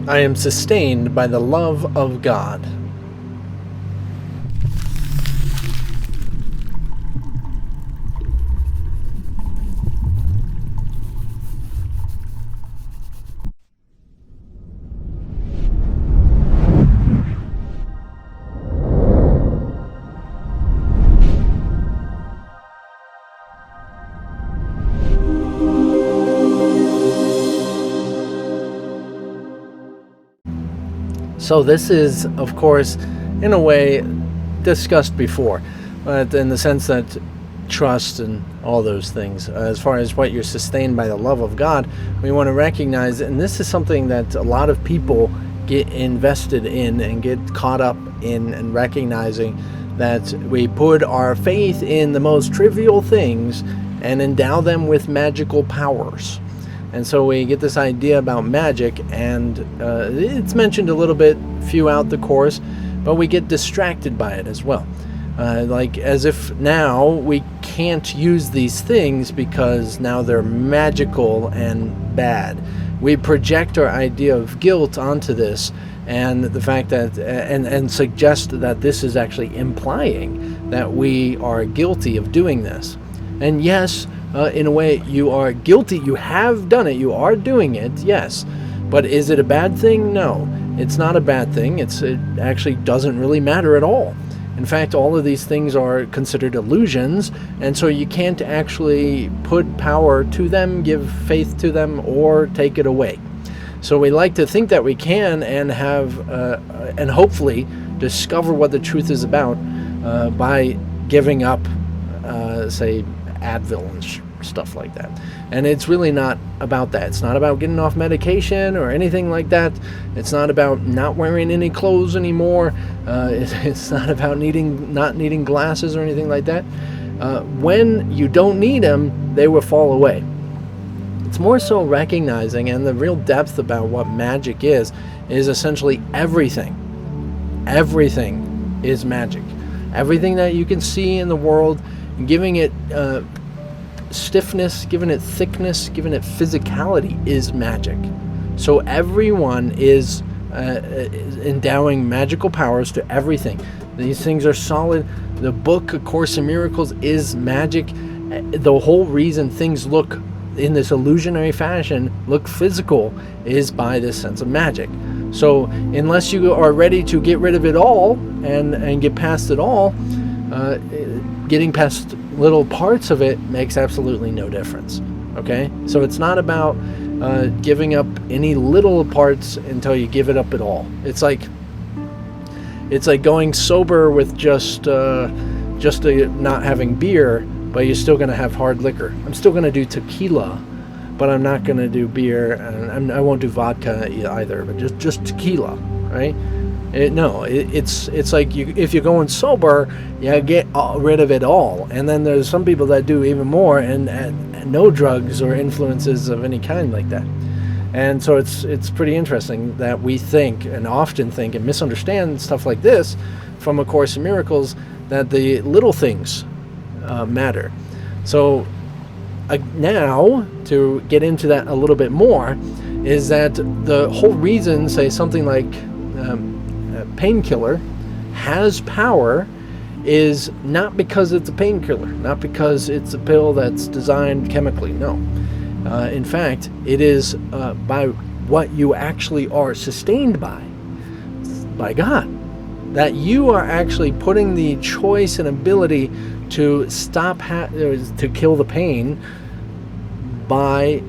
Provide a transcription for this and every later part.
I am sustained by the love of God. So this is, of course, in a way, discussed before, but in the sense that trust and all those things, as far as what you're sustained by the love of God, we want to recognize, and this is something that a lot of people get invested in and get caught up in, and recognizing that we put our faith in the most trivial things and endow them with magical powers. And so we get this idea about magic, and it's mentioned a little bit throughout the course, but we get distracted by it as well. Like as if now we can't use these things because now they're magical and bad. We project our idea of guilt onto this, and the fact that, and suggest that this is actually implying that we are guilty of doing this. And yes, in a way, you are guilty. You have done it. You are doing it, yes. But is it a bad thing? No, it's not a bad thing. It actually doesn't really matter at all. In fact, all of these things are considered illusions, and so you can't actually put power to them, give faith to them, or take it away. So we like to think that we can, and have, and hopefully discover what the truth is about by giving up, say, Advil and stuff like that. And it's really not about that. It's not about getting off medication or anything like that. It's not about not wearing any clothes anymore. It's not about not needing glasses or anything like that. When you don't need them, they will fall away. It's more so recognizing, and the real depth about what magic is essentially everything. Everything is magic. Everything that you can see in the world, giving it stiffness, giving it thickness, giving it physicality, is magic. So everyone is endowing magical powers to everything. These things are solid. The book, A Course in Miracles, is magic. The whole reason things look in this illusionary fashion, look physical, is by this sense of magic. So unless you are ready to get rid of it all and get past it all, getting past little parts of it makes absolutely no difference. Okay? So it's not about giving up any little parts until you give it up at all. It's like going sober with just not having beer, but you're still going to have hard liquor. I'm still going to do tequila, but I'm not going to do beer, and I won't do vodka either, but just tequila, right? It's like if you're going sober, you get rid of it all. And then there's some people that do even more and no drugs or influences of any kind like that. And so it's pretty interesting that we think, and often think, and misunderstand stuff like this from A Course in Miracles, that the little things matter. So now, to get into that a little bit more, is that the whole reason, say something like painkiller has power, is not because it's a painkiller, not because it's a pill that's designed chemically. No. In fact, it is by what you actually are sustained by God. That you are actually putting the choice and ability to stop to kill the pain by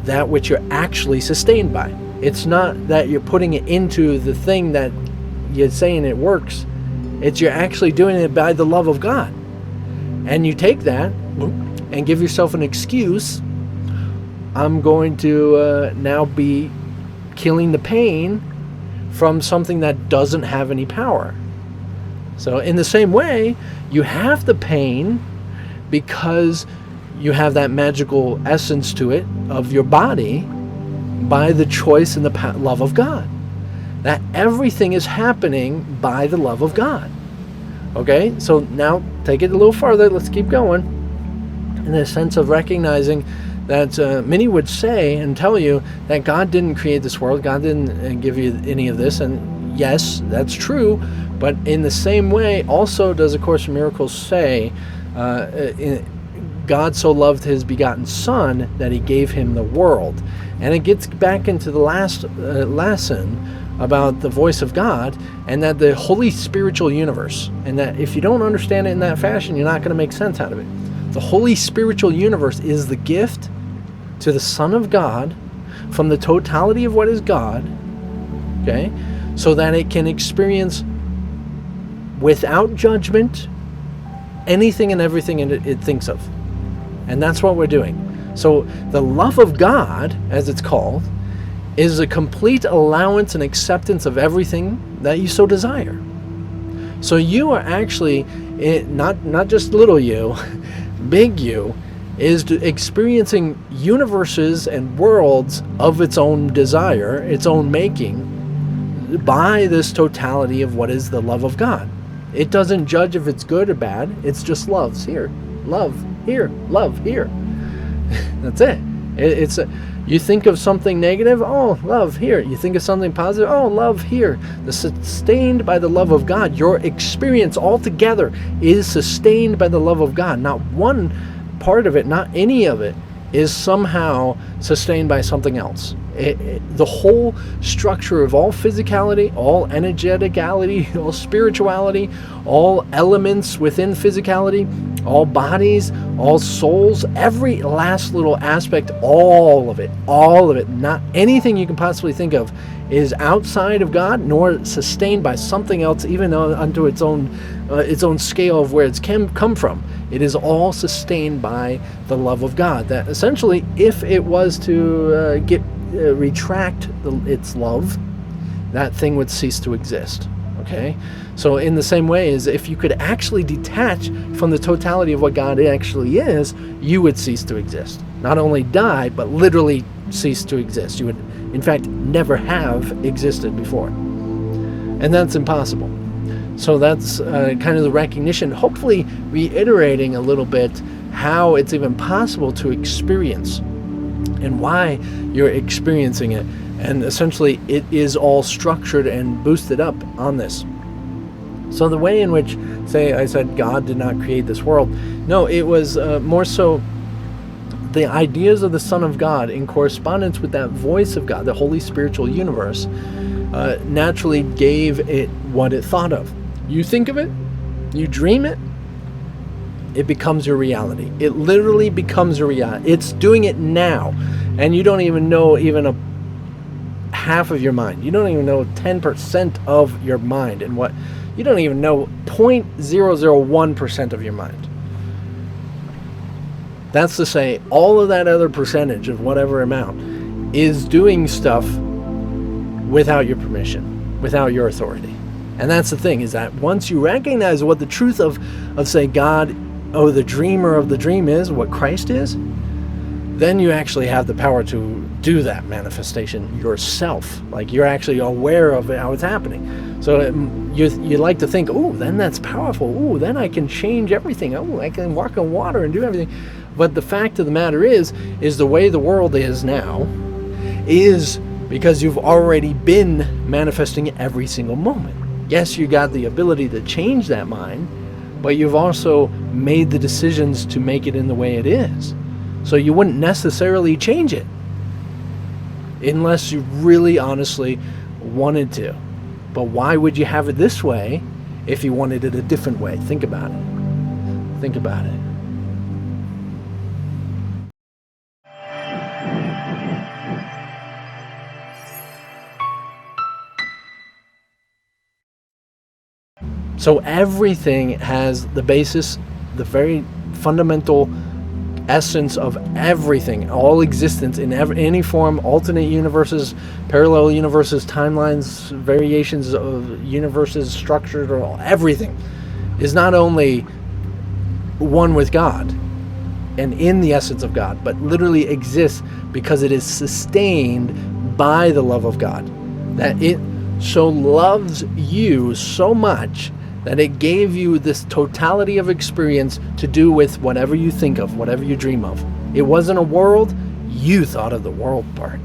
that which you're actually sustained by. It's not that you're putting it into the thing that you're saying it works. It's you're actually doing it by the love of God. And you take that and give yourself an excuse. I'm going to now be killing the pain from something that doesn't have any power. So in the same way, you have the pain because you have that magical essence to it of your body by the choice and the love of God. That everything is happening by the love of God. Okay, so now take it a little farther. Let's keep going. In the sense of recognizing that many would say and tell you that God didn't create this world, God didn't give you any of this, and yes, that's true, but in the same way, also does A Course in Miracles say, God so loved his begotten Son that he gave him the world. And it gets back into the last lesson about the voice of God, and that the holy spiritual universe, and that if you don't understand it in that fashion, you're not going to make sense out of it. The holy spiritual universe is the gift to the Son of God from the totality of what is God, okay, so that it can experience without judgment anything and everything it thinks of. And that's what we're doing. So the love of God, as it's called, is a complete allowance and acceptance of everything that you so desire. So you are actually, not just little you, big you, is experiencing universes and worlds of its own desire, its own making, by this totality of what is the love of God. It doesn't judge if it's good or bad. It's just love's here, love here, love here. That's it. It's you think of something negative, oh, love here. You think of something positive, oh, love here. The sustained by the love of God. Your experience altogether is sustained by the love of God. Not one part of it, not any of it, is somehow sustained by something else. The whole structure of all physicality, all energeticality, all spirituality, all elements within physicality, all bodies, all souls, every last little aspect, all of it, not anything you can possibly think of is outside of God, nor sustained by something else, even unto its own scale of where it's come from. It is all sustained by the love of God. That essentially, if it was to retract its love, that thing would cease to exist. Okay? So in the same way as if you could actually detach from the totality of what God actually is, you would cease to exist. Not only die, but literally cease to exist. You would, in fact, never have existed before. And that's impossible. So that's kind of the recognition, hopefully reiterating a little bit how it's even possible to experience and why you're experiencing it. And essentially, it is all structured and boosted up on this. So the way in which, say, I said God did not create this world, no, it was more so the ideas of the Son of God in correspondence with that voice of God, the holy spiritual universe, naturally gave it what it thought of. You think of it, you dream it, it becomes your reality. It literally becomes your reality. It's doing it now, and you don't even know even a half of your mind. You don't even know 10% of your mind, and what you don't even know 0.001% of your mind. That's to say, all of that other percentage of whatever amount is doing stuff without your permission, without your authority. And that's the thing, is that once you recognize what the truth of say, God, oh, the dreamer of the dream is, what Christ is, then you actually have the power to do that manifestation yourself. Like, you're actually aware of how it's happening. So you like to think, oh, then that's powerful. Oh, then I can change everything. Oh, I can walk on water and do everything. But the fact of the matter is the way the world is now is because you've already been manifesting it every single moment. Yes, you got the ability to change that mind, but you've also made the decisions to make it in the way it is. So you wouldn't necessarily change it unless you really honestly wanted to. But why would you have it this way if you wanted it a different way? Think about it. Think about it. So everything has the basis, the very fundamental essence of everything, all existence in any form, alternate universes, parallel universes, timelines, variations of universes, structured, or everything is not only one with God and in the essence of God, but literally exists because it is sustained by the love of God. That it so loves you so much that it gave you this totality of experience to do with whatever you think of, whatever you dream of. It wasn't a world, you thought of the world part.